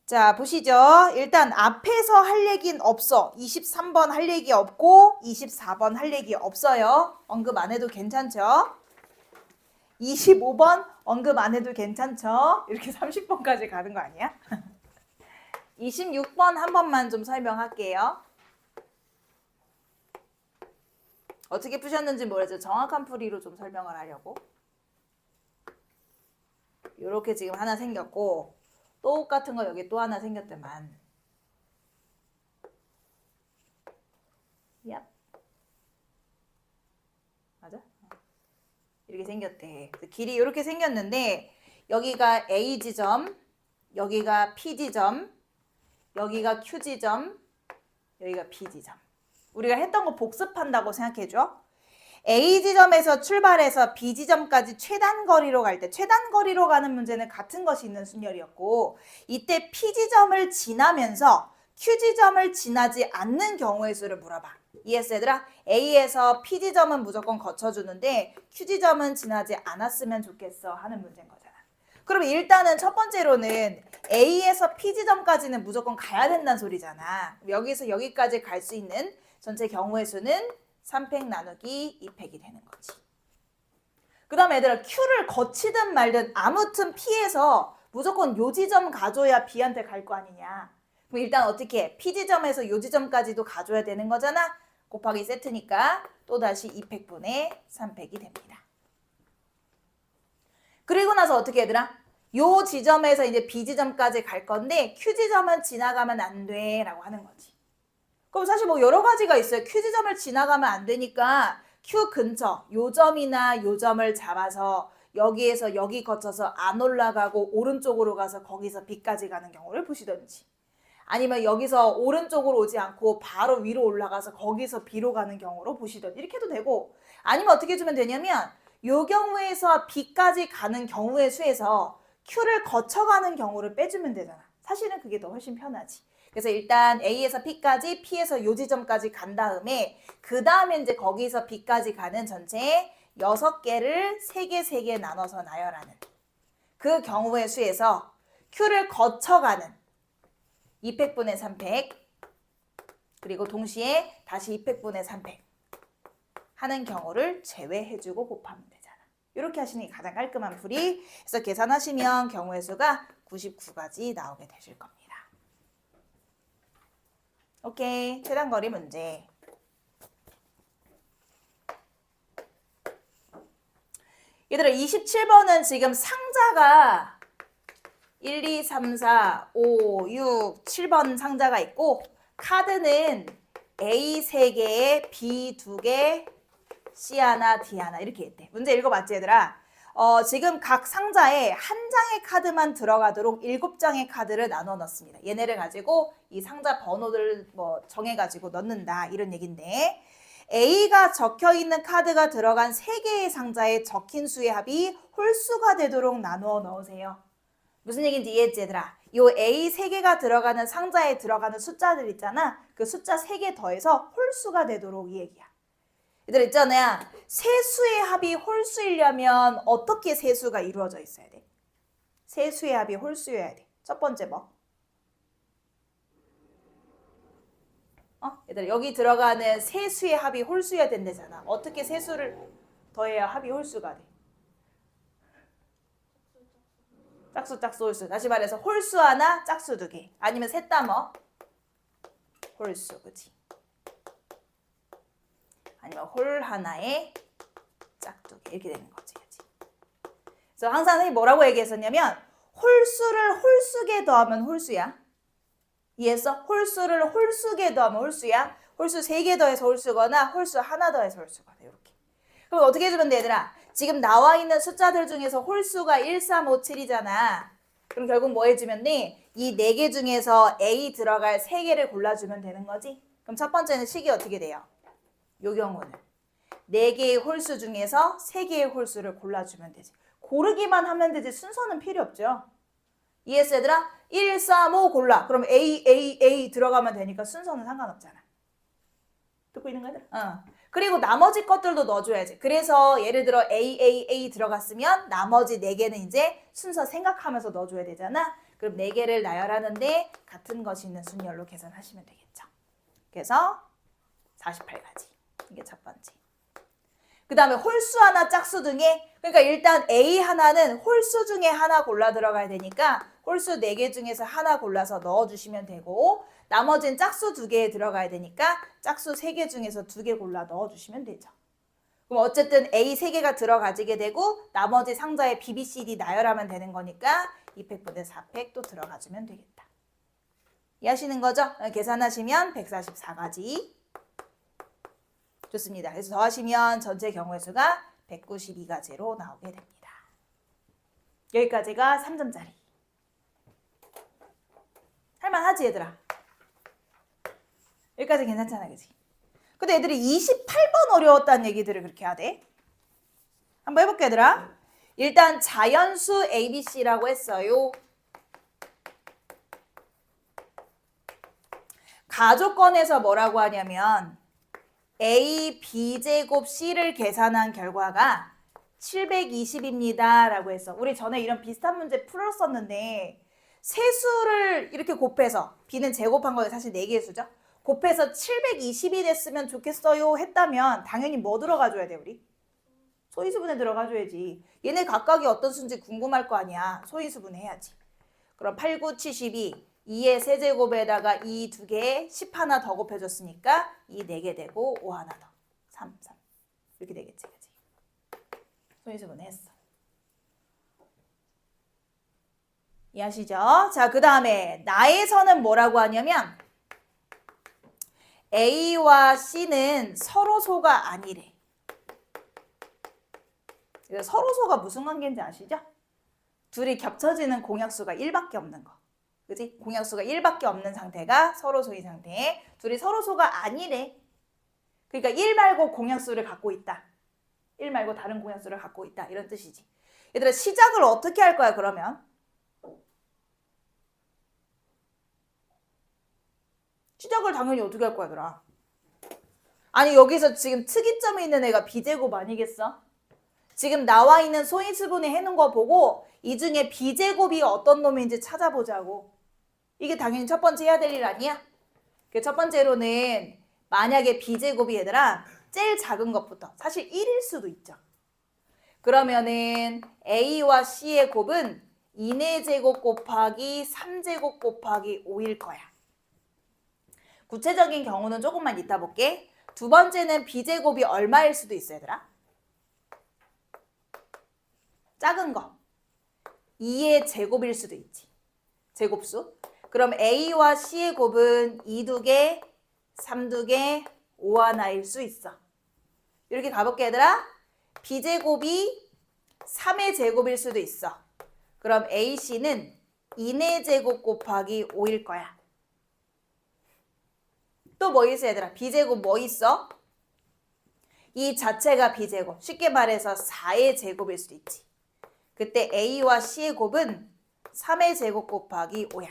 자, 보시죠. 일단 앞에서 할 얘기는 없어. 23번 할 얘기 없고 24번 할 얘기 없어요. 언급 안 해도 괜찮죠? 25번 언급 안 해도 괜찮죠? 이렇게 30번까지 가는 거 아니야? 26번 한 번만 좀 설명할게요. 어떻게 푸셨는지 모르겠어요. 정확한 풀이로 좀 설명을 하려고. 요렇게 지금 하나 생겼고 똑같은 거 여기 또 하나 생겼더만. 야. 맞아? 이렇게 생겼대. 길이 이렇게 생겼는데 여기가 A 지점, 여기가 P 지점, 여기가 Q 지점, 여기가 B 지점. 우리가 했던 거 복습한다고 생각해줘. A 지점에서 출발해서 B 지점까지 최단 거리로 갈 때, 최단 거리로 가는 문제는 같은 것이 있는 순열이었고, 이때 P 지점을 지나면서 Q 지점을 지나지 않는 경우의 수를 물어봐. 이해했어 얘들아? A에서 P 지점은 무조건 거쳐주는데 Q 지점은 지나지 않았으면 좋겠어 하는 문제인 거잖아. 그럼 일단은 첫 번째로는 A에서 P 지점까지는 무조건 가야 된다는 소리잖아. 여기서 여기까지 갈 수 있는 전체 경우의 수는 3팩 나누기 2팩이 되는 거지. 그 다음에 얘들아 Q를 거치든 말든 아무튼 P에서 무조건 요 지점 가줘야 B한테 갈 거 아니냐. 그럼 일단 어떻게 해? P 지점에서 요 지점까지도 가줘야 되는 거잖아. 곱하기 세트니까 또다시 2팩분의 3팩이 됩니다. 그리고 나서 어떻게 얘들아? 요 지점에서 이제 B 지점까지 갈 건데 Q 지점은 지나가면 안 돼 라고 하는 거지. 그럼 사실 뭐 여러 가지가 있어요. Q 지점을 지나가면 안 되니까 Q 근처 요 점이나 요 점을 잡아서 여기에서 여기 거쳐서 안 올라가고 오른쪽으로 가서 거기서 B까지 가는 경우를 보시던지, 아니면 여기서 오른쪽으로 오지 않고 바로 위로 올라가서 거기서 B로 가는 경우로 보시던지 이렇게 해도 되고, 아니면 어떻게 해주면 되냐면 요 경우에서 B까지 가는 경우의 수에서 Q를 거쳐가는 경우를 빼주면 되잖아. 사실은 그게 더 훨씬 편하지. 그래서 일단 A에서 P까지, P에서 요 지점까지 간 다음에 그 다음에 이제 거기서 B까지 가는 전체 6개를 3개 나눠서 나열하는 그 경우의 수에서 Q를 거쳐가는 2팩분의 3팩 그리고 동시에 다시 2팩분의 3팩 하는 경우를 제외해주고 곱하면 되잖아. 이렇게 하시는 게 가장 깔끔한 풀이. 그래서 계산하시면 경우의 수가 99가지 나오게 되실 겁니다. 오케이, 최단거리 문제. 얘들아 27번은 지금 상자가 1, 2, 3, 4, 5, 6, 7번 상자가 있고 카드는 A 3개에 B 2개, C 하나, D 하나 이렇게 있대. 문제 읽어봤지 얘들아? 지금 각 상자에 한 장의 카드만 들어가도록 7장의 카드를 나눠 넣습니다. 얘네를 가지고 이 상자 번호를 뭐 정해가지고 넣는다 이런 얘긴데, A가 적혀있는 카드가 들어간 3개의 상자에 적힌 수의 합이 홀수가 되도록 나누어 넣으세요. 무슨 얘기인지 이해했지 얘들아? 요 A 3개가 들어가는 상자에 들어가는 숫자들 있잖아. 그 숫자 3개 더해서 홀수가 되도록 이 얘기야. 얘들 있잖아요. 세수의 합이 홀수이려면 어떻게 세수가 이루어져 있어야 돼? 세수의 합이 홀수여야 돼. 첫 번째 뭐? 얘들 여기 들어가는 세수의 합이 홀수여야 된다잖아. 어떻게 세수를 더해야 합이 홀수가 돼? 짝수 홀수. 다시 말해서 홀수 하나 짝수 2개. 아니면 셋 다 뭐? 홀수. 그치? 아니면 홀 하나에 짝 2개 이렇게 되는 거지. 그래서 항상 선생님이 뭐라고 얘기했었냐면 홀수를 홀수개 더하면 홀수야. 이해했어? 홀수를 홀수개 더하면 홀수야. 홀수 3개 더해서 홀수거나 홀수 하나 더해서 홀수가 돼. 이렇게. 그럼 어떻게 해주면 돼 얘들아? 지금 나와 있는 숫자들 중에서 홀수가 1, 3, 5, 7이잖아. 그럼 결국 뭐 해주면 돼? 이 4개 중에서 A 들어갈 3개를 골라주면 되는 거지? 그럼 첫 번째는 식이 어떻게 돼요? 요 경우는 4개의 홀수 중에서 3개의 홀수를 골라주면 되지. 고르기만 하면 되지 순서는 필요 없죠. 이해했어 얘들아? 1, 3, 5 골라. 그럼 A 들어가면 되니까 순서는 상관없잖아. 듣고 있는 거야? 그리고 나머지 것들도 넣어줘야지. 그래서 예를 들어 A 들어갔으면 나머지 4개는 이제 순서 생각하면서 넣어줘야 되잖아. 그럼 4개를 나열하는데 같은 것이 있는 순열로 계산하시면 되겠죠. 그래서 48가지. 이게 첫 번째. 그 다음에 홀수 하나, 짝수 등에, 그러니까 일단 A 하나는 홀수 중에 하나 골라 들어가야 되니까 홀수 4개 중에서 하나 골라서 넣어주시면 되고, 나머지는 짝수 2개에 들어가야 되니까 짝수 3개 중에서 2개 골라 넣어주시면 되죠. 그럼 어쨌든 A 3개가 들어가지게 되고 나머지 상자에 B, B, C, D 나열하면 되는 거니까 2팩분의 4팩 또 들어가주면 되겠다. 이해하시는 거죠? 계산하시면 144가지. 좋습니다. 그래서 더하시면 전체 경우의 수가 192가지로 나오게 됩니다. 여기까지가 3점짜리. 할만하지 얘들아? 여기까지 괜찮잖아, 그치? 근데 애들이 28번 어려웠다는 얘기들을 그렇게 하대. 한번 해볼게 얘들아. 일단 자연수 ABC라고 했어요. 가족권에서 뭐라고 하냐면 A, B제곱 C를 계산한 결과가 720입니다 라고 했어. 우리 전에 이런 비슷한 문제 풀었었는데 세수를 이렇게 곱해서 B는 제곱한 거에 사실 4개의 수죠. 곱해서 720이 됐으면 좋겠어요 했다면 당연히 뭐 들어가줘야 돼 우리? 소인수분해 들어가줘야지. 얘네 각각이 어떤 수인지 궁금할 거 아니야. 소인수분해 해야지. 그럼 8, 9, 72 2의 세제곱에다가 2 2개에 10 하나 더 곱해줬으니까 2 4개 되고 5 하나 더 3 이렇게 되겠지. 그치? 소인수분해 했어. 이해하시죠? 자, 그 다음에 나에서는 뭐라고 하냐면 A와 C는 서로소가 아니래. 서로소가 무슨 관계인지 아시죠? 둘이 겹쳐지는 공약수가 1밖에 없는 거. 그지? 공약수가 1밖에 없는 상태가 서로소인 상태. 둘이 서로소가 아니래. 그러니까 1 말고 공약수를 갖고 있다. 1 말고 다른 공약수를 갖고 있다. 이런 뜻이지. 얘들아 시작을 어떻게 할 거야 그러면? 시작을 당연히 어떻게 할 거야 얘들아? 아니 여기서 지금 특이점이 있는 애가 B제곱 아니겠어? 지금 나와 있는 소인수분해 해놓은 거 보고 이 중에 B제곱이 어떤 놈인지 찾아보자고. 이게 당연히 첫 번째 해야 될 일 아니야? 그 첫 번째로는 만약에 B제곱이 얘들아 제일 작은 것부터 사실 1일 수도 있죠. 그러면은 A와 C의 곱은 2제곱 곱하기 3제곱 곱하기 5일 거야. 구체적인 경우는 조금만 이따 볼게. 두 번째는 B제곱이 얼마일 수도 있어 얘들아? 작은 거 2의 제곱일 수도 있지. 제곱수. 그럼 A와 C의 곱은 2 2개, 3 2개, 5 하나일 수 있어. 이렇게 가볼게 얘들아. B제곱이 3의 제곱일 수도 있어. 그럼 AC는 2의 제곱 곱하기 5일 거야. 또 뭐 있어 얘들아? B제곱 뭐 있어? 이 자체가 B제곱. 쉽게 말해서 4의 제곱일 수도 있지. 그때 A와 C의 곱은 3의 제곱 곱하기 5야.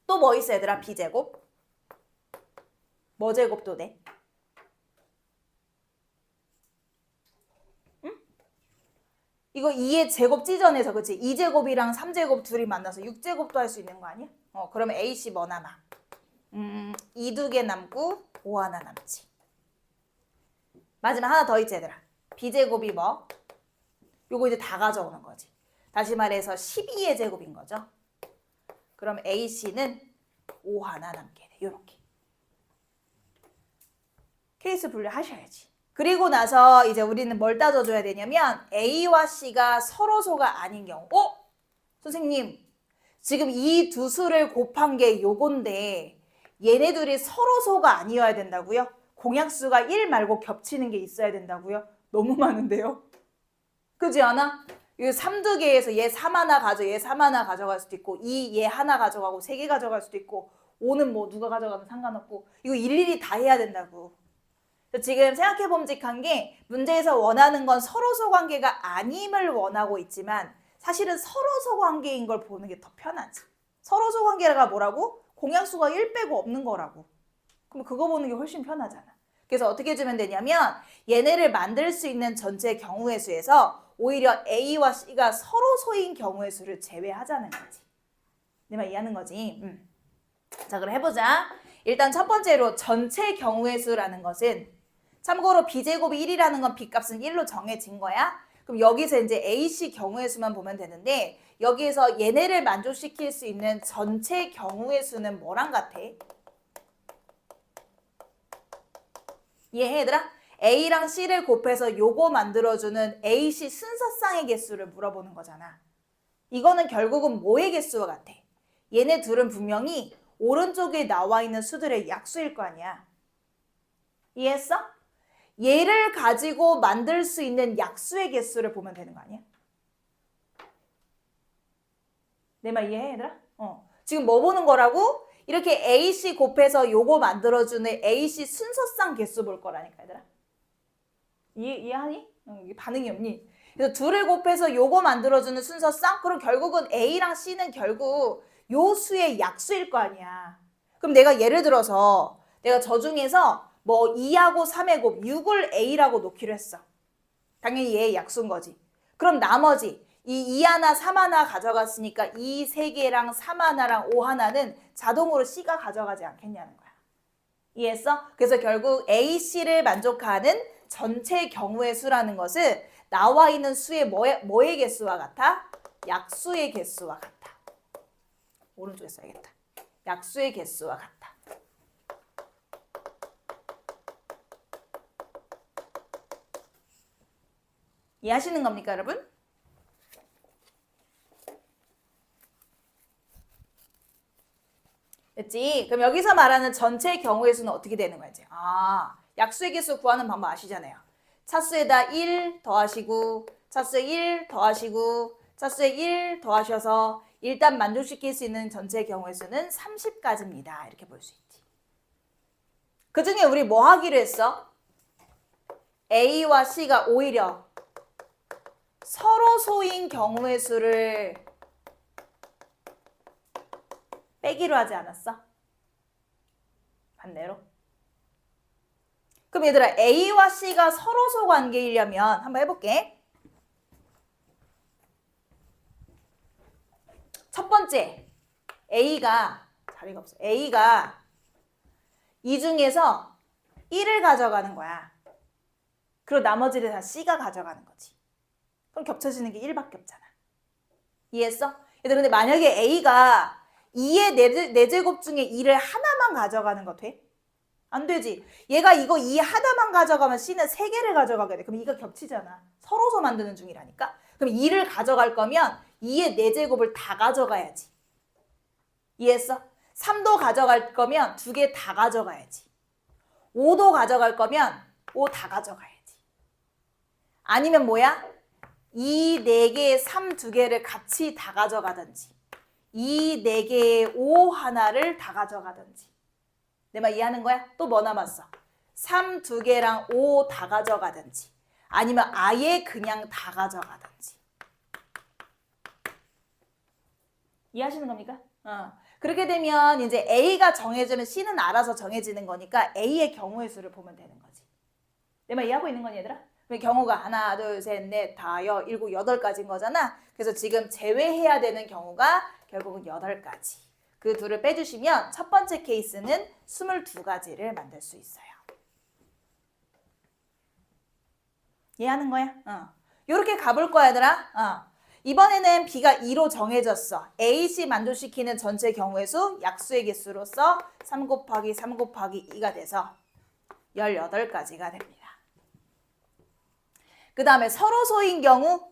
또 뭐 있어 얘들아? B제곱. 뭐 제곱도 돼? 응? 이거 2의 제곱 찢어내서 그치? 2제곱이랑 3제곱 둘이 만나서 6제곱도 할 수 있는 거 아니야? 그러면 AC 뭐 남아? 2 2개 남고 5 하나 남지. 마지막 하나 더 있지 얘들아. B제곱이 뭐? 요거 이제 다 가져오는 거지. 다시 말해서 12의 제곱인 거죠. 그럼 AC는 5 하나 남게 돼. 요렇게. 케이스 분류하셔야지. 그리고 나서 이제 우리는 뭘 따져줘야 되냐면 A와 C가 서로소가 아닌 경우. 선생님 지금 이 두 수를 곱한 게 요건데 얘네들이 서로소가 아니어야 된다고요? 공약수가 1 말고 겹치는 게 있어야 된다고요? 너무 많은데요? 그렇지 않아? 이거 3 2개에서 얘 3 하나 얘 3 하나 가져갈 수도 있고 2 얘 하나 가져가고 3개 가져갈 수도 있고 5는 뭐 누가 가져가면 상관없고 이거 일일이 다 해야 된다고. 지금 생각해봄직한 게 문제에서 원하는 건 서로소 관계가 아님을 원하고 있지만 사실은 서로소 관계인 걸 보는 게 더 편하지. 서로소 관계가 뭐라고? 공약수가 1 빼고 없는 거라고. 그럼 그거 보는 게 훨씬 편하잖아. 그래서 어떻게 해주면 되냐면 얘네를 만들 수 있는 전체 경우의 수에서 오히려 A와 C가 서로 소인 경우의 수를 제외하자는 거지. 내 말 이해하는 거지? 자, 그럼 해보자. 일단 첫 번째로 전체 경우의 수라는 것은 참고로 B제곱이 1이라는 건 B값은 1로 정해진 거야. 그럼 여기서 이제 AC 경우의 수만 보면 되는데 여기에서 얘네를 만족시킬 수 있는 전체 경우의 수는 뭐랑 같아? 이해해 얘들아? A랑 C를 곱해서 요거 만들어주는 AC 순서쌍의 개수를 물어보는 거잖아. 이거는 결국은 뭐의 개수와 같아? 얘네 둘은 분명히 오른쪽에 나와 있는 수들의 약수일 거 아니야. 이해했어? 얘를 가지고 만들 수 있는 약수의 개수를 보면 되는 거 아니야? 내 말 이해해 얘들아? 지금 뭐 보는 거라고? 이렇게 AC 곱해서 요거 만들어주는 AC 순서쌍 개수 볼 거라니까 얘들아. 이해하니? 반응이 없니? 그래서 둘을 곱해서 요거 만들어주는 순서쌍? 그럼 결국은 A랑 C는 결국 요 수의 약수일 거 아니야. 그럼 내가 예를 들어서 내가 저 중에서 뭐 2하고 3의 곱 6을 A라고 놓기로 했어. 당연히 얘의 약수인 거지. 그럼 나머지 이 2 하나 3 하나 가져갔으니까 이 3개랑 3 하나랑 5 하나는 자동으로 C가 가져가지 않겠냐는 거야. 이해했어? 그래서 결국 A, C를 만족하는 전체 경우의 수라는 것은 나와 있는 수의 뭐의 개수와 같아? 약수의 개수와 같아. 오른쪽에 써야겠다. 약수의 개수와 같다. 이해하시는 겁니까, 여러분? 됐지? 그럼 여기서 말하는 전체 경우의 수는 어떻게 되는 거야, 이제? 약수의 개수 구하는 방법 아시잖아요. 차수에다 1 더하시고, 차수에 1 더하시고, 차수에 1 더하셔서 일단 만족시킬 수 있는 전체 경우의 수는 30까지입니다. 이렇게 볼 수 있지. 그 중에 우리 뭐 하기로 했어? A와 C가 오히려 서로 소인 경우의 수를 빼기로 하지 않았어? 반대로. 그럼 얘들아 A와 C가 서로 소 관계이려면 한번 해볼게. 첫 번째 A가 자리가 없어. A가 이 중에서 1을 가져가는 거야. 그리고 나머지를 다 C가 가져가는 거지. 그럼 겹쳐지는 게 1밖에 없잖아. 이해했어? 얘들 근데 만약에 A가 2의 4제곱 중에 2를 하나만 가져가는 거 돼? 안 되지. 얘가 이거 2 하나만 가져가면 C는 3개를 가져가게 돼. 그럼 2가 겹치잖아. 서로서 만드는 중이라니까. 그럼 2를 가져갈 거면 2의 4제곱을 다 가져가야지. 이해했어? 3도 가져갈 거면 2개 다 가져가야지. 5도 가져갈 거면 5 다 가져가야지. 아니면 뭐야? 2, 4개, 3, 2개를 같이 다 가져가든지 2, 4개의 5 하나를 다 가져가든지. 내 말 이해하는 거야? 또 뭐 남았어? 3, 2개랑 5 다 가져가든지 아니면 아예 그냥 다 가져가든지. 이해하시는 겁니까? 그렇게 되면 이제 A가 정해지면 C는 알아서 정해지는 거니까 A의 경우의 수를 보면 되는 거지. 내 말 이해하고 있는 거니 얘들아? 경우가 하나, 둘, 셋, 넷, 다, 일곱, 8가지인 거잖아. 그래서 지금 제외해야 되는 경우가 결국은 8가지. 그 둘을 빼주시면 첫 번째 케이스는 22가지를 만들 수 있어요. 이해하는 거야? 요렇게 가볼 거야 얘들아. 이번에는 B가 2로 정해졌어. A, C 만족시키는 전체 경우의 수, 약수의 개수로서 3 곱하기 3 곱하기 2가 돼서 18가지가 됩니다. 그 다음에 서로 소인 경우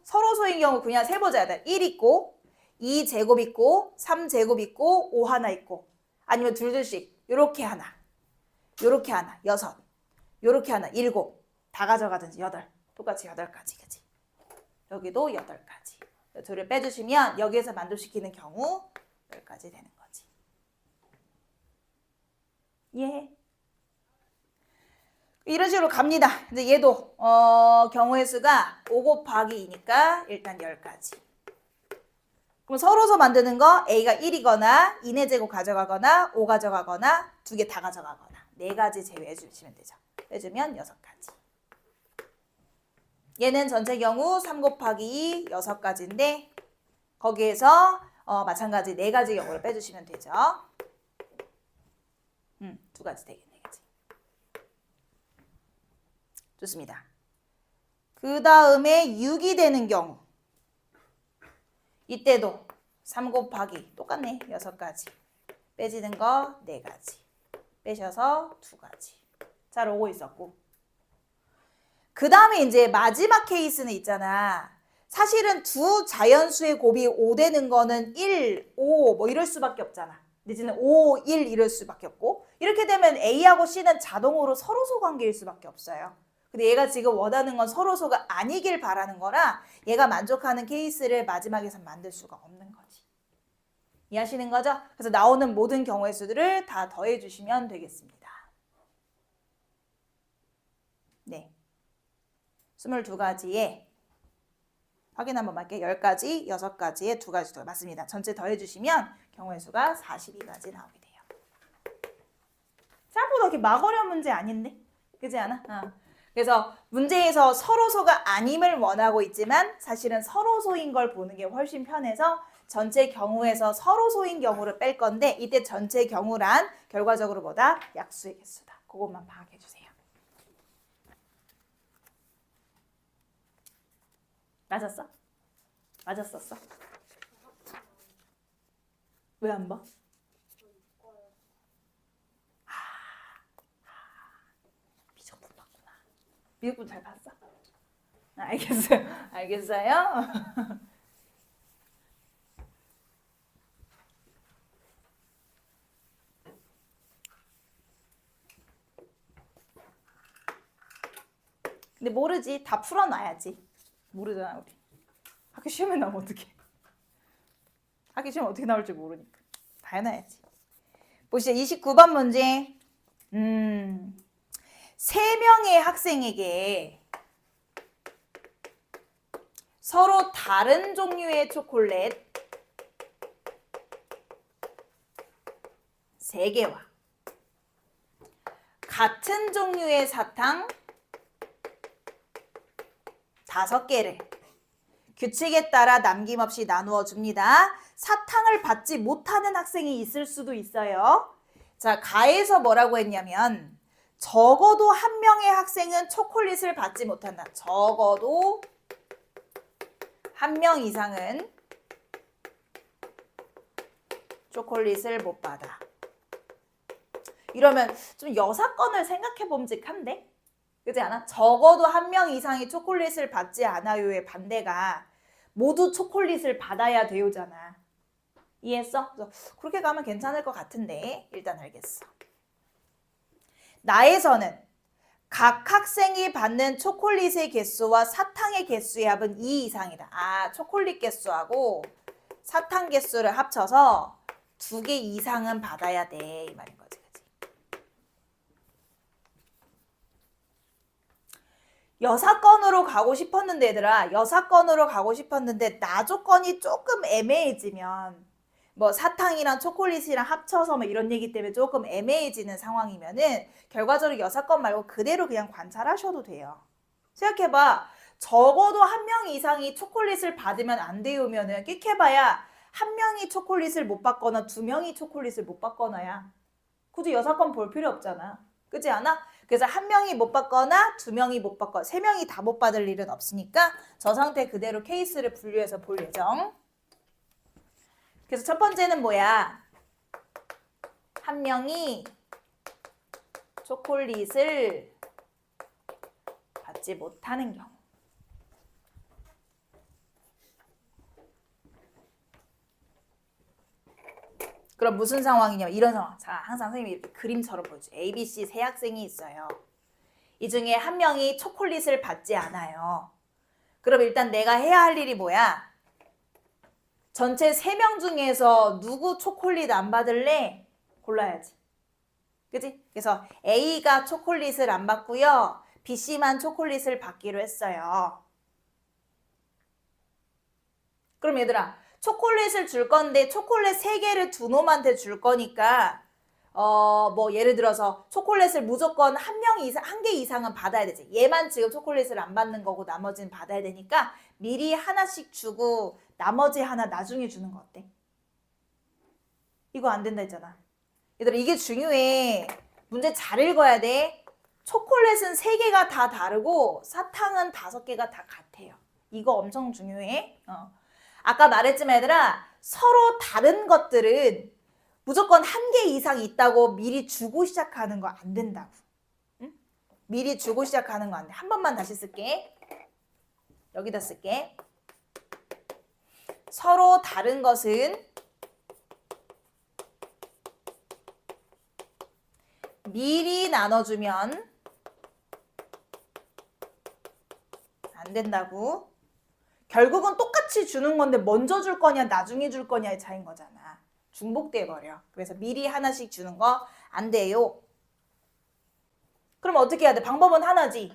그냥 세보자. 1 있고 2제곱 있고 3제곱 있고 5 하나 있고 아니면 둘씩 요렇게 하나 요렇게 하나 6 요렇게 하나 7 다 가져가든지 8 똑같이 8가지 그치? 여기도 8가지 둘을 빼주시면 여기에서 만족시키는 경우 10가지 되는 거지. 이해해? 이런 식으로 갑니다. 이제 얘도 경우의 수가 5 곱하기 2니까 일단 10가지. 그럼 서로서 만드는 거 A가 1이거나 2의 제곱 가져가거나 5 가져가거나 2개 다 가져가거나 4가지 제외해 주시면 되죠. 빼주면 6가지. 얘는 전체 경우 3 곱하기 2, 6가지인데 거기에서 마찬가지 4가지 경우를 빼주시면 되죠. 2가지 되겠네. 그치? 좋습니다. 그 다음에 6이 되는 경우 이때도 3 곱하기 똑같네. 6가지. 빼지는 거 4가지. 빼셔서 2가지. 잘 오고 있었고. 그 다음에 이제 마지막 케이스는 있잖아. 사실은 두 자연수의 곱이 5 되는 거는 1, 5 뭐 이럴 수밖에 없잖아. 내지는 5, 1 이럴 수밖에 없고. 이렇게 되면 A하고 C는 자동으로 서로소 관계일 수밖에 없어요. 근데 얘가 지금 원하는 건 서로소가 아니길 바라는 거라 얘가 만족하는 케이스를 마지막에서 만들 수가 없는 거지. 이해하시는 거죠? 그래서 나오는 모든 경우의 수들을 다 더해 주시면 되겠습니다. 네. 22가지에 확인 한번 할게요. 10가지, 6가지에 2가지 더 맞습니다. 전체 더해 주시면 경우의 수가 42가지 나오게 돼요. 생각보다 그렇게 막 어려운 문제 아닌데? 그렇지 않아? 그래서 문제에서 서로소가 아님을 원하고 있지만 사실은 서로소인 걸 보는 게 훨씬 편해서 전체 경우에서 서로소인 경우를 뺄 건데 이때 전체 경우란 결과적으로 뭐다? 약수의 개수다. 그것만 파악해 주세요. 맞았어? 맞았었어? 왜 안 봐? 미적분 봤구나. 미적분 잘 봤어? 알겠어요. 알겠어요? 근데 모르지. 다 풀어놔야지. 모르잖아 우리. 학교 시험에 나오면 어떡해. 학교 시험 어떻게 나올지 모르니까. 다 해놔야지. 보시죠. 29번 문제. 3명의 학생에게 서로 다른 종류의 초콜릿 3개와 같은 종류의 사탕 5개를 규칙에 따라 남김없이 나누어 줍니다. 사탕을 받지 못하는 학생이 있을 수도 있어요. 자, 가에서 뭐라고 했냐면 적어도 한 명의 학생은 초콜릿을 받지 못한다. 적어도 한 명 이상은 초콜릿을 못 받아. 이러면 좀 여사건을 생각해 봄직한데? 그렇지 않아? 적어도 한 명 이상이 초콜릿을 받지 않아요의 반대가 모두 초콜릿을 받아야 돼요잖아. 이해했어? 그래서 그렇게 가면 괜찮을 것 같은데 일단 알겠어. 나에서는 각 학생이 받는 초콜릿의 개수와 사탕의 개수의 합은 2 이상이다. 아, 초콜릿 개수하고 사탕 개수를 합쳐서 2개 이상은 받아야 돼. 이 말인 거지. 그치? 여사건으로 가고 싶었는데 얘들아. 여사건으로 가고 싶었는데 나 조건이 조금 애매해지면 뭐 사탕이랑 초콜릿이랑 합쳐서 뭐 이런 얘기 때문에 조금 애매해지는 상황이면은 결과적으로 여사건 말고 그대로 그냥 관찰하셔도 돼요. 생각해봐. 적어도 한 명 이상이 초콜릿을 받으면 안 되면은 끽해봐야 한 명이 초콜릿을 못 받거나 2명이 초콜릿을 못 받거나야. 굳이 여사건 볼 필요 없잖아. 그렇지 않아? 그래서 한 명이 못 받거나 2명이 못 받거나 3명이 다 못 받을 일은 없으니까 저 상태 그대로 케이스를 분류해서 볼 예정. 그래서 첫 번째는 뭐야? 한 명이 초콜릿을 받지 못하는 경우. 그럼 무슨 상황이냐면 이런 상황. 자, 항상 선생님이 이렇게 그림처럼 보여줘. A, B, C 세 학생이 있어요. 이 중에 한 명이 초콜릿을 받지 않아요. 그럼 일단 내가 해야 할 일이 뭐야? 전체 3명 중에서 누구 초콜릿 안 받을래? 골라야지. 그치? 그래서 A가 초콜릿을 안 받고요. B씨만 초콜릿을 받기로 했어요. 그럼 얘들아, 초콜릿을 줄 건데 초콜릿 3개를 두 놈한테 줄 거니까 뭐 예를 들어서 초콜릿을 무조건 한 개 이상은 받아야 되지. 얘만 지금 초콜릿을 안 받는 거고 나머지는 받아야 되니까 미리 하나씩 주고 나머지 하나 나중에 주는 거 어때? 이거 안 된다 했잖아. 얘들아 이게 중요해. 문제 잘 읽어야 돼. 초콜릿은 3개가 다 다르고 사탕은 5개가 다 같아요. 이거 엄청 중요해. 아까 말했지만 얘들아 서로 다른 것들은 무조건 1개 이상 있다고 미리 주고 시작하는 거 안 된다고. 응? 미리 주고 시작하는 거 안 돼. 한 번만 다시 쓸게. 여기다 쓸게. 서로 다른 것은 미리 나눠주면 안 된다고. 결국은 똑같이 주는 건데 먼저 줄 거냐 나중에 줄 거냐의 차이인 거잖아. 중복돼 버려. 그래서 미리 하나씩 주는 거 안 돼요. 그럼 어떻게 해야 돼? 방법은 하나지.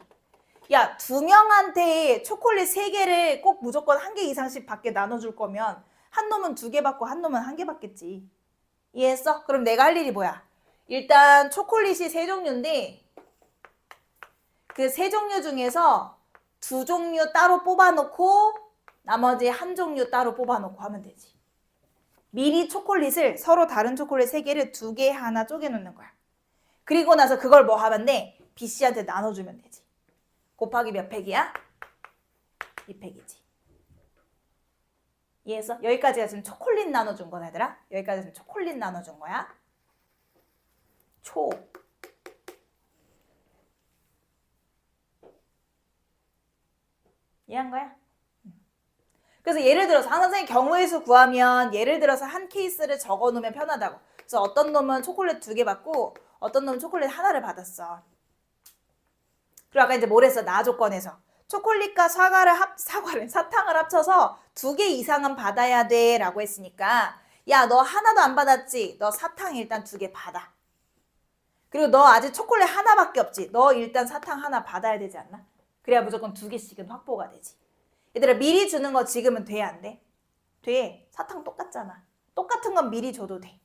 야, 2명한테 초콜릿 3개를 꼭 무조건 1개 이상씩 받게 나눠줄 거면 한 놈은 2개 받고 한 놈은 1개 받겠지. 이해했어? 그럼 내가 할 일이 뭐야? 일단 초콜릿이 3종류인데 그 3종류 중에서 2종류 따로 뽑아놓고 나머지 1종류 따로 뽑아놓고 하면 되지. 미리 초콜릿을 서로 다른 초콜릿 3개를 2개 하나 쪼개놓는 거야. 그리고 나서 그걸 뭐 하면 돼? B씨한테 나눠주면 되지. 곱하기 몇 팩이야? 2팩이지. 이해했어? 여기까지가 지금 초콜릿 나눠준 거야, 얘들아. 여기까지 지금 초콜릿 나눠준 거야. 초. 이해한 거야? 그래서 예를 들어서 한 선생님 경우의 수 구하면 예를 들어서 한 케이스를 적어 놓으면 편하다고. 그래서 어떤 놈은 초콜릿 2개 받고 어떤 놈은 초콜릿 하나를 받았어. 그리고 아까 이제 뭘 했어? 나 조건에서 초콜릿과 사탕을 합쳐서 2개 이상은 받아야 돼 라고 했으니까 야, 너 하나도 안 받았지? 너 사탕 일단 2개 받아. 그리고 너 아직 초콜릿 하나밖에 없지? 너 일단 사탕 하나 받아야 되지 않나? 그래야 무조건 2개씩은 확보가 되지. 얘들아 미리 주는 거 지금은 돼, 안 돼? 돼. 사탕 똑같잖아. 똑같은 건 미리 줘도 돼.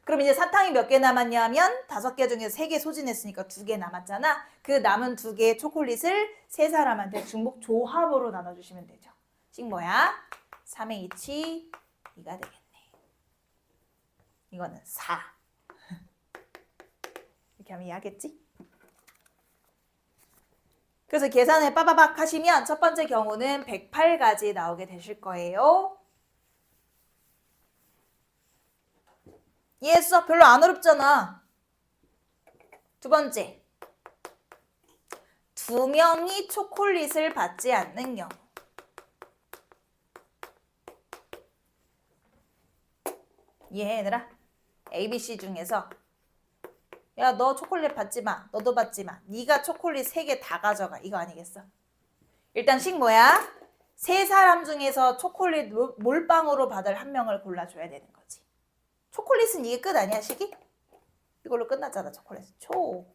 그럼 이제 사탕이 몇 개 남았냐면 5개 중에서 3개 소진했으니까 2개 남았잖아. 그 남은 2개의 초콜릿을 3사람한테 중복 조합으로 나눠주시면 되죠. 식 뭐야? 3의 2치 2가 되겠네. 이거는 4. 이렇게 하면 이해하겠지? 그래서 계산을 빠바박 하시면 첫 번째 경우는 108가지 나오게 되실 거예요. 이해했어? 별로 안 어렵잖아. 두 번째. 2명이 초콜릿을 받지 않는 경우. 이해해, 얘들아? A, B, C 중에서 야, 너 초콜릿 받지 마. 너도 받지 마. 네가 초콜릿 3개 다 가져가. 이거 아니겠어? 일단 식 뭐야? 3사람 중에서 초콜릿 몰빵으로 받을 1명을 골라줘야 되는 거지. 초콜릿은 이게 끝 아니야, 식이? 이걸로 끝났잖아, 초콜릿. 초.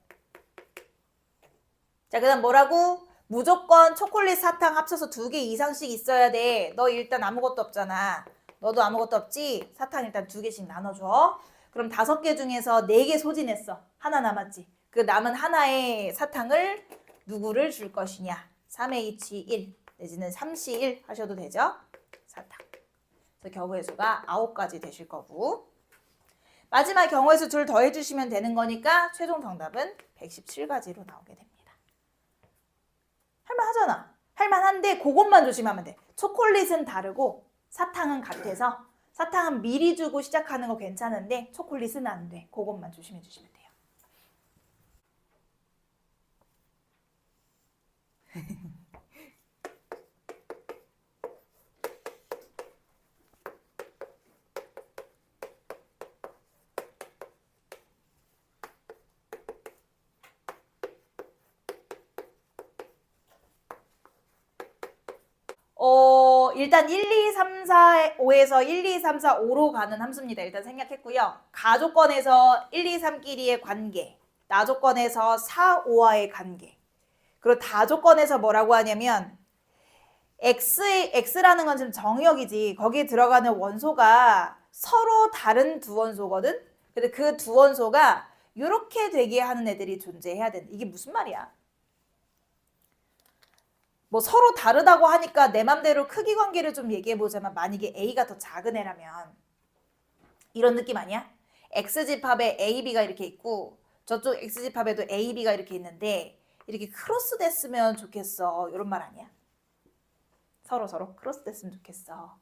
자, 그 다음 뭐라고? 무조건 초콜릿 사탕 합쳐서 2개 이상씩 있어야 돼. 너 일단 아무것도 없잖아. 너도 아무것도 없지? 사탕 일단 2개씩 나눠줘. 그럼 5개 중에서 4개 소진했어. 하나 남았지. 그 남은 하나의 사탕을 누구를 줄 것이냐. 3의 2치 1 내지는 3시 1 하셔도 되죠. 사탕. 그래서 경우의 수가 9가지 되실 거고. 마지막 경우의 수 둘 더 해주시면 되는 거니까 최종 정답은 117가지로 나오게 됩니다. 할만하잖아. 할만한데 그것만 조심하면 돼. 초콜릿은 다르고 사탕은 같아서 사탕은 미리 주고 시작하는 거 괜찮은데 초콜릿은 안 돼. 그것만 조심해 주시면 돼요. 일단 1, 2, 3, 4, 5에서 1, 2, 3, 4, 5로 가는 함수입니다. 일단 생략했고요. 가조건에서 1, 2, 3끼리의 관계, 나조건에서 4, 5와의 관계, 그리고 다조건에서 뭐라고 하냐면 X라는 건 지금 정의역이지. 거기에 들어가는 원소가 서로 다른 두 원소거든. 근데 그 두 원소가 이렇게 되게 하는 애들이 존재해야 된다. 이게 무슨 말이야? 뭐 서로 다르다고 하니까 내 맘대로 크기 관계를 좀 얘기해보자면 만약에 A가 더 작은 애라면 이런 느낌 아니야? X집합에 AB가 이렇게 있고 저쪽 X집합에도 AB가 이렇게 있는데 이렇게 크로스 됐으면 좋겠어. 이런 말 아니야? 서로 크로스 됐으면 좋겠어.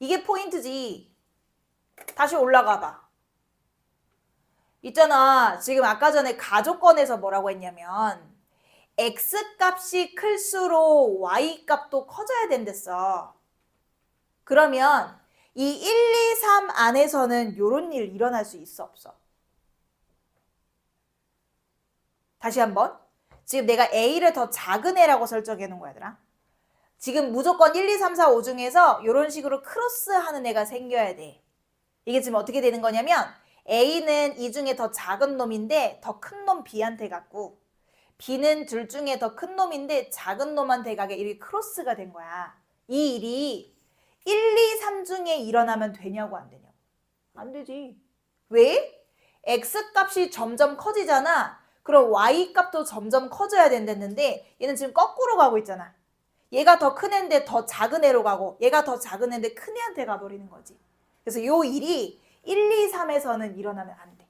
이게 포인트지. 다시 올라가 봐. 있잖아. 지금 아까 전에 가족권에서 뭐라고 했냐면 X값이 클수록 Y값도 커져야 된댔어. 그러면 이 1, 2, 3 안에서는 이런 일 일어날 수 있어 없어? 다시 한번. 지금 내가 A를 더 작은 애라고 설정해 놓은 거야 얘들아. 지금 무조건 1, 2, 3, 4, 5 중에서 이런 식으로 크로스하는 애가 생겨야 돼. 이게 지금 어떻게 되는 거냐면 A는 이 중에 더 작은 놈인데 더 큰 놈 B한테 갔고 B는 둘 중에 더 큰 놈인데 작은 놈한테 가게 이렇게 크로스가 된 거야. 이 일이 1, 2, 3 중에 일어나면 되냐고 안 되냐고. 안 되지. 왜? X값이 점점 커지잖아. 그럼 Y값도 점점 커져야 된댔는데 얘는 지금 거꾸로 가고 있잖아. 얘가 더 큰 애인데 더 작은 애로 가고 얘가 더 작은 애인데 큰 애한테 가버리는 거지. 그래서 요 일이 1, 2, 3에서는 일어나면 안 돼.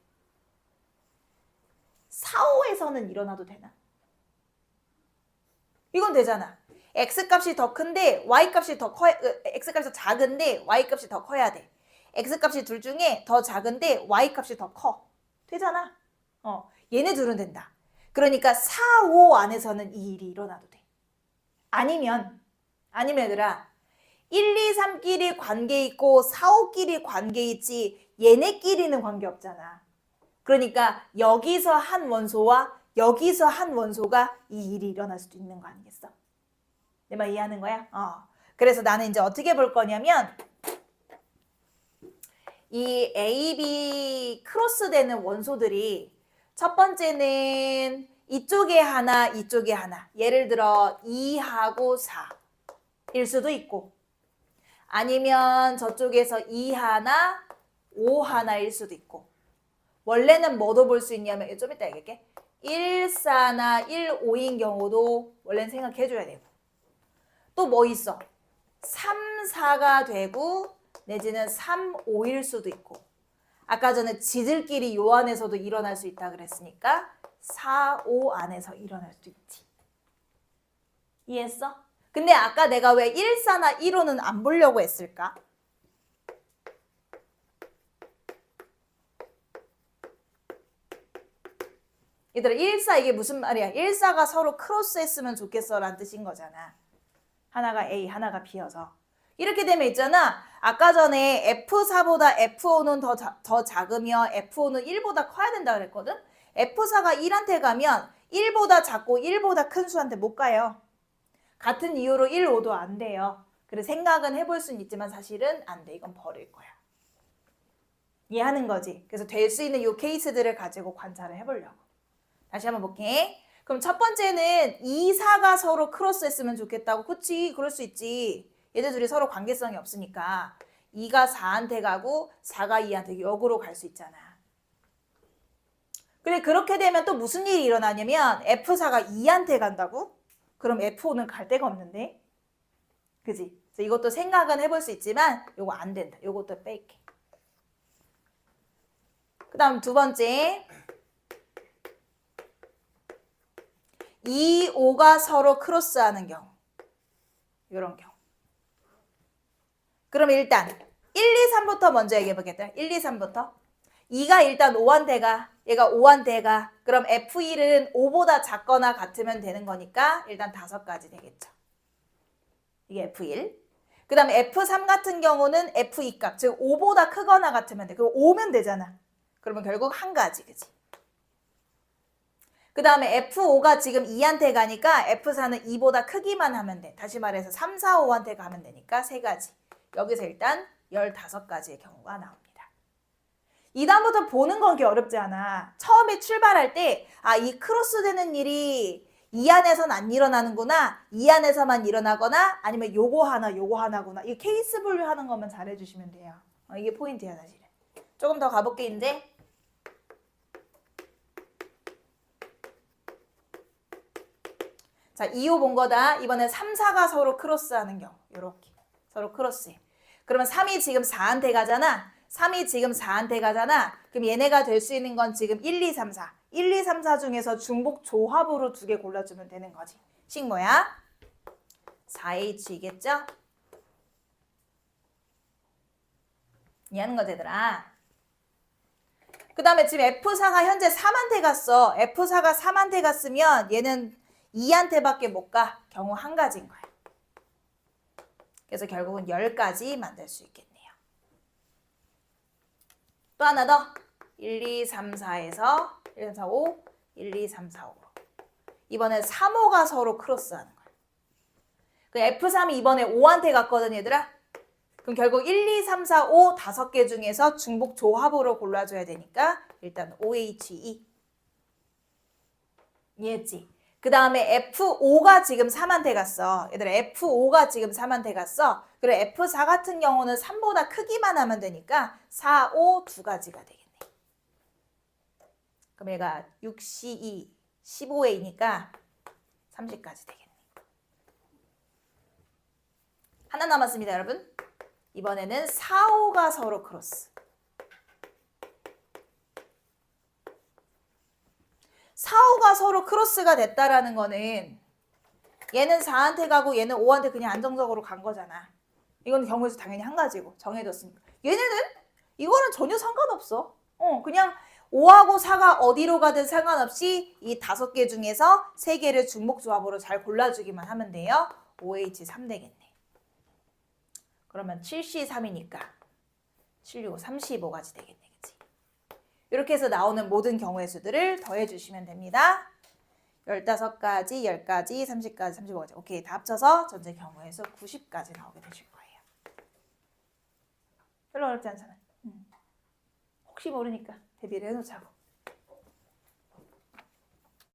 4, 5에서는 일어나도 되나? 이건 되잖아. X값이 더 큰데 Y값이 더 커야, X값이 더 작은데 Y값이 더 커야 돼. X값이 둘 중에 더 작은데 Y값이 더 커. 되잖아. 얘네 둘은 된다. 그러니까 4, 5 안에서는 이 일이 일어나도 돼. 아니면 얘들아 1, 2, 3끼리 관계 있고 4, 5끼리 관계 있지 얘네끼리는 관계 없잖아. 그러니까 여기서 한 원소와 여기서 한 원소가 이 일이 일어날 수도 있는 거 아니겠어? 내 말 이해하는 거야? 그래서 나는 이제 어떻게 볼 거냐면 이 A, B 크로스되는 원소들이 첫 번째는 이쪽에 하나, 이쪽에 하나. 예를 들어 2하고 4일 수도 있고 아니면 저쪽에서 2 하나, 5 하나일 수도 있고 원래는 뭐도 볼 수 있냐면 좀 이따 얘기할게. 1, 4나 1, 5인 경우도 원래는 생각해줘야 되고 또 뭐 있어? 3, 4가 되고 내지는 3, 5일 수도 있고 아까 전에 지들끼리 요 안에서도 일어날 수 있다 그랬으니까 4, 5 안에서 일어날 수도 있지. 이해했어? 근데 아까 내가 왜 1, 4나 1, 5는 안 보려고 했을까? 얘들아 1, 4 이게 무슨 말이야? 1, 4가 서로 크로스 했으면 좋겠어 라는 뜻인 거잖아. 하나가 A, 하나가 B여서. 이렇게 되면 있잖아. 아까 전에 F4보다 F5는 더 작으며 F5는 1보다 커야 된다 그랬거든? F4가 1한테 가면 1보다 작고 1보다 큰 수한테 못 가요. 같은 이유로 1, 5도 안 돼요. 그래서 생각은 해볼 수는 있지만 사실은 안 돼. 이건 버릴 거야. 이해하는 거지. 그래서 될 수 있는 이 케이스들을 가지고 관찰을 해보려고. 다시 한번 볼게. 그럼 첫 번째는 2, 4가 서로 크로스 했으면 좋겠다고. 그치? 그럴 수 있지. 얘들 둘이 서로 관계성이 없으니까 2가 4한테 가고 4가 2한테 역으로 갈 수 있잖아. 근데 그렇게 되면 또 무슨 일이 일어나냐면 F4가 2한테 간다고? 그럼 F5는 갈 데가 없는데? 그지? 그래서 이것도 생각은 해볼 수 있지만 요거 안 된다. 요것도 뺄게. 그 다음 두 번째 2, 5가 서로 크로스하는 경우 이런 경우 그럼 일단 1, 2, 3부터 먼저 얘기해 보겠다. 1, 2, 3부터 2가 일단 5한테 가 얘가 5한테 가 그럼 F1은 5보다 작거나 같으면 되는 거니까 일단 5가지 되겠죠. 이게 F1 그 다음에 F3 같은 경우는 F2 값 즉 5보다 크거나 같으면 돼. 그럼 5면 되잖아. 그러면 결국 한 가지 그치? 그 다음에 F5가 지금 2한테 가니까 F4는 2보다 크기만 하면 돼. 다시 말해서 3, 4, 5한테 가면 되니까 3가지. 여기서 일단 15가지의 경우가 나옵니다. 이 다음부터 보는 건 그렇게 어렵지 않아. 처음에 출발할 때 이 크로스 되는 일이 이 안에서는 안 일어나는구나. 이 안에서만 일어나거나 아니면 요거 하나구나. 이 케이스 분류하는 것만 잘해주시면 돼요. 이게 포인트야 사실은. 조금 더 가볼게 이제. 자, 2호 본 거다. 이번엔 3, 4가 서로 크로스하는 경우. 이렇게 서로 크로스해. 그러면 3이 지금 4한테 가잖아. 3이 지금 4한테 가잖아. 그럼 얘네가 될 수 있는 건 지금 1, 2, 3, 4. 1, 2, 3, 4 중에서 중복 조합으로 2개 골라주면 되는 거지. 식 뭐야? 4H이겠죠? 이해하는 거지, 얘들아. 그 다음에 지금 F4가 현재 3한테 갔어. F4가 3한테 갔으면 얘는 2한테밖에 못 가. 경우 한 가지인 거야. 그래서 결국은 10가지 만들 수 있겠네요. 또 하나 더. 1, 2, 3, 4에서 1, 3, 4, 5, 1, 2, 3, 4, 5로. 이번엔 3, 5가 서로 크로스하는 거야. 그 F3이 이번에 5한테 갔거든, 얘들아. 그럼 결국 1, 2, 3, 4, 5 5개 중에서 중복 조합으로 골라줘야 되니까 일단 OHE. 이해했지? 그 다음에 F5가 지금 3한테 갔어. 얘들아, F5가 지금 3한테 갔어. 그리고 F4 같은 경우는 3보다 크기만 하면 되니까 4, 5 두 가지가 되겠네. 그럼 얘가 6, 12, 15A니까 30까지 되겠네. 하나 남았습니다, 여러분. 이번에는 4, 5가 서로 크로스. 4, 5가 서로 크로스가 됐다라는 거는 얘는 4한테 가고 얘는 5한테 그냥 안정적으로 간 거잖아. 이건 경우에서 당연히 한 가지고 정해졌으니까. 얘네는 이거는 전혀 상관없어. 그냥 5하고 4가 어디로 가든 상관없이 이 5개 중에서 3개를 중복조합으로 잘 골라주기만 하면 돼요. OH3 되겠네. 그러면 7C3이니까 7, 6, 35가지 되겠네. 그치? 이렇게 해서 나오는 모든 경우의 수들을 더해주시면 됩니다. 15가지, 10가지, 30가지, 35가지. 오케이, 다 합쳐서 전체 경우의 수 90까지 나오게 되실 거예요. 별로 어렵지 않잖아요. 혹시 모르니까 대비를 해놓자고.